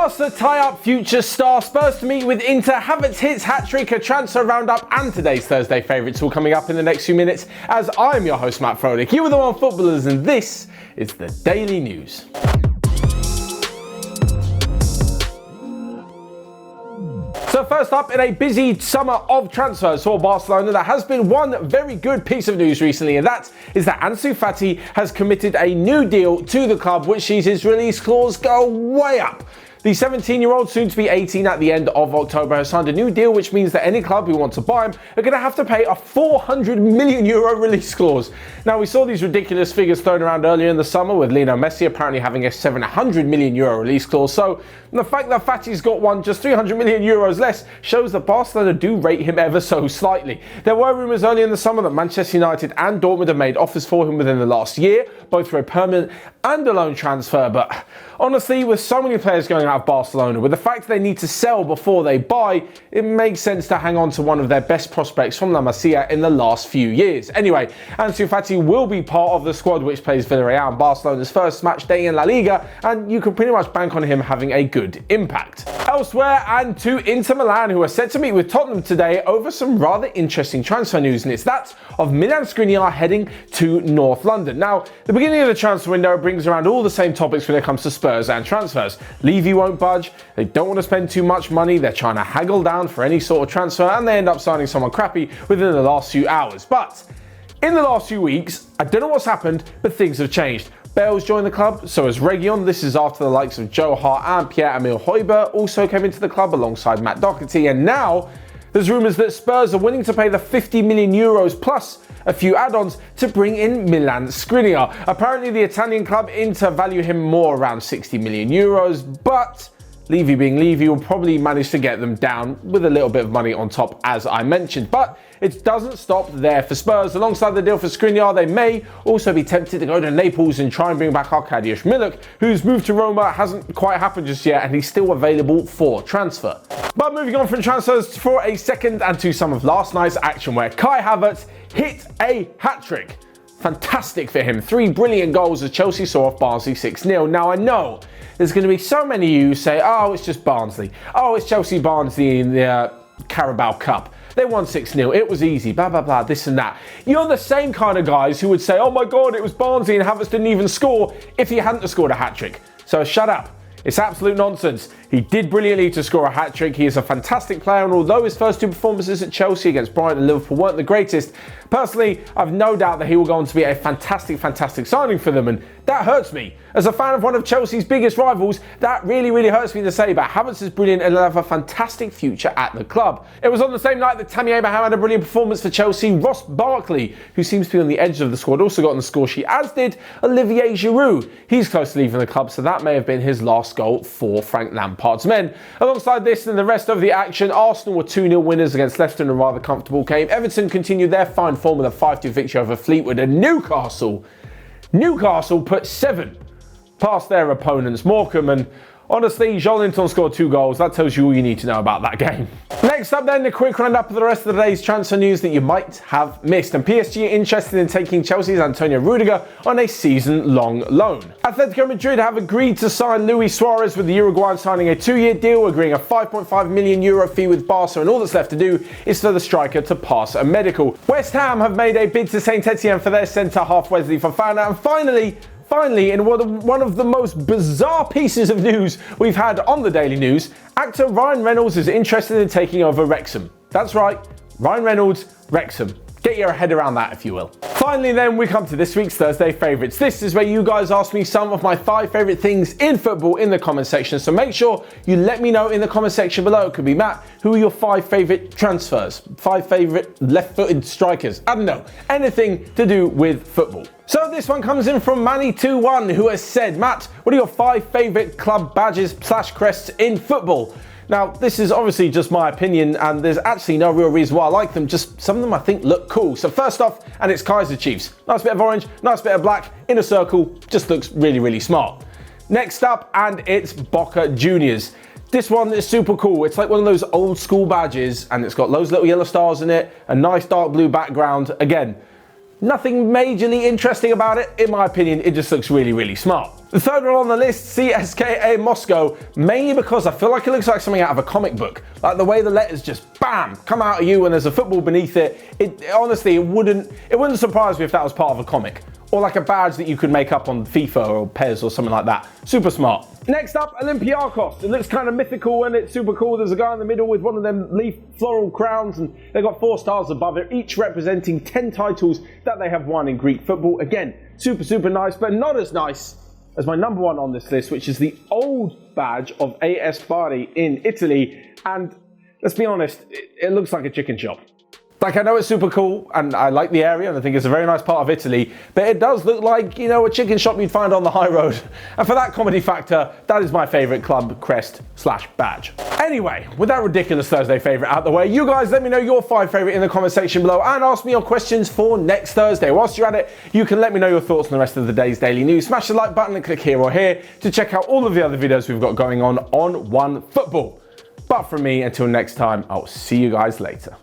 Barca tie up future star Spurs to meet with Inter. Havertz hits hat-trick, a transfer roundup, and today's Thursday favourites all coming up in the next few minutes. As I'm your host Matt Froelich, you are the Onefootballers, and this is the Daily News. So first up, in a busy summer of transfers for Barcelona, there has been one very good piece of news recently, and that is that Ansu Fati has committed a new deal to the club, which sees his release clause go way up. The 17-year-old, soon to be 18 at the end of October, has signed a new deal, which means that any club who wants to buy him are going to have to pay a €400 million release clause. Now, we saw these ridiculous figures thrown around earlier in the summer, with Messi apparently having a €700 million release clause. So the fact that Fati's got one just €300 million less shows that Barcelona do rate him ever so slightly. There were rumours earlier in the summer that Manchester United and Dortmund have made offers for him within the last year, both for a permanent and a loan transfer. But honestly, with so many players going out of Barcelona, with the fact they need to sell before they buy, it makes sense to hang on to one of their best prospects from La Masia in the last few years. Anyway, Ansu Fati will be part of the squad which plays Villarreal, Barcelona's first match day in La Liga, and you can pretty much bank on him having a good impact. Elsewhere, and to Inter Milan, who are set to meet with Tottenham today over some rather interesting transfer news, and it's that of Milan Skriniar heading to North London. Now, the beginning of the transfer window brings around all the same topics when it comes to Spurs and transfers. Levy won't budge, they don't want to spend too much money, they're trying to haggle down for any sort of transfer, and they end up signing someone crappy within the last few hours. But in the last few weeks, I don't know what's happened, but things have changed. Bale's joined the club, so has Reguilon. This is after the likes of Joe Hart and Pierre-Emile Højbjerg also came into the club alongside Matt Doherty, and now there's rumours that Spurs are willing to pay the €50 million plus a few add-ons to bring in Milan Skriniar. Apparently the Italian club Inter value him more, around €60 million, but Levy being Levy will probably manage to get them down with a little bit of money on top, as I mentioned. But it doesn't stop there for Spurs. Alongside the deal for Škriniar, they may also be tempted to go to Naples and try and bring back Arkadiusz Milik, whose move to Roma hasn't quite happened just yet, and he's still available for transfer. But moving on from transfers for a second, and to some of last night's action, where Kai Havertz hit a hat-trick. Fantastic for him. 3 brilliant goals as Chelsea saw off Barnsley 6-0. Now, I know there's going to be so many of you who say, oh, it's just Barnsley. Oh, it's Chelsea-Barnsley in the Carabao Cup. They won 6-0. It was easy, blah, blah, blah, this and that. You're the same kind of guys who would say, oh my God, it was Barnsley and Havertz didn't even score if he hadn't scored a hat-trick. So shut up. It's absolute nonsense. He did brilliantly to score a hat-trick. He is a fantastic player, and although his first 2 performances at Chelsea against Brighton and Liverpool weren't the greatest, personally, I've no doubt that he will go on to be a fantastic signing for them, and that hurts me. As a fan of one of Chelsea's biggest rivals, that really hurts me to say, but Havertz is brilliant and will have a fantastic future at the club. It was on the same night that Tammy Abraham had a brilliant performance for Chelsea. Ross Barkley, who seems to be on the edge of the squad, also got on the score sheet, as did Olivier Giroud. He's close to leaving the club, so that may have been his last goal for Frank Lampard's men. Alongside this and the rest of the action, Arsenal were 2-0 winners against Leicester in a rather comfortable game. Everton continued their fine form with a 5-2 victory over Fleetwood, and Newcastle put 7 past their opponents, Morecambe, and honestly, Joelinton scored 2 goals. That tells you all you need to know about that game. Next up then, a quick roundup of the rest of the day's transfer news that you might have missed. And PSG are interested in taking Chelsea's Antonio Rudiger on a season-long loan. Atletico Madrid have agreed to sign Luis Suarez, with the Uruguayan signing a 2-year deal, agreeing a €5.5 million fee with Barca, and all that's left to do is for the striker to pass a medical. West Ham have made a bid to Saint Etienne for their centre-half Wesley Fofana, and finally, in one of the most bizarre pieces of news we've had on the Daily News, actor Ryan Reynolds is interested in taking over Wrexham. That's right, Ryan Reynolds, Wrexham. Get your head around that, if you will. Finally then, we come to this week's Thursday favourites. This is where you guys ask me some of my 5 favourite things in football in the comment section. So make sure you let me know in the comment section below. It could be, Matt, who are your 5 favourite transfers? 5 favourite left-footed strikers? I don't know. Anything to do with football. So this one comes in from Manny21, who has said, Matt, what are your 5 favourite club badges / crests in football? Now, this is obviously just my opinion, and there's actually no real reason why I like them, just some of them I think look cool. So first off, and it's Kaiser Chiefs. Nice bit of orange, nice bit of black, in a circle, just looks really smart. Next up, and it's Boca Juniors. This one is super cool. It's like one of those old school badges, and it's got loads of little yellow stars in it, a nice dark blue background. Again, nothing majorly interesting about it. In my opinion, it just looks really smart. The third one on the list, CSKA Moscow, mainly because I feel like it looks like something out of a comic book. Like the way the letters just bam come out at you and there's a football beneath it. Honestly, it wouldn't surprise me if that was part of a comic. Or like a badge that you could make up on FIFA or PES or something like that. Super smart. Next up, Olympiacos. It looks kind of mythical and it's super cool. There's a guy in the middle with one of them leaf floral crowns and they've got 4 stars above it, each representing 10 titles that they have won in Greek football. Again, super nice, but not as nice as my number one on this list, which is the old badge of AS Bari in Italy. And let's be honest, it looks like a chicken shop. Like, I know it's super cool and I like the area and I think it's a very nice part of Italy, but it does look like, you know, a chicken shop you'd find on the high road. And for that comedy factor, that is my favorite club crest / badge. Anyway, with that ridiculous Thursday favorite out the way, you guys let me know your 5 favorite in the comment section below and ask me your questions for next Thursday. Whilst you're at it, you can let me know your thoughts on the rest of the day's daily news. Smash the like button and click here or here to check out all of the other videos we've got going on Onefootball. But from me, until next time, I'll see you guys later.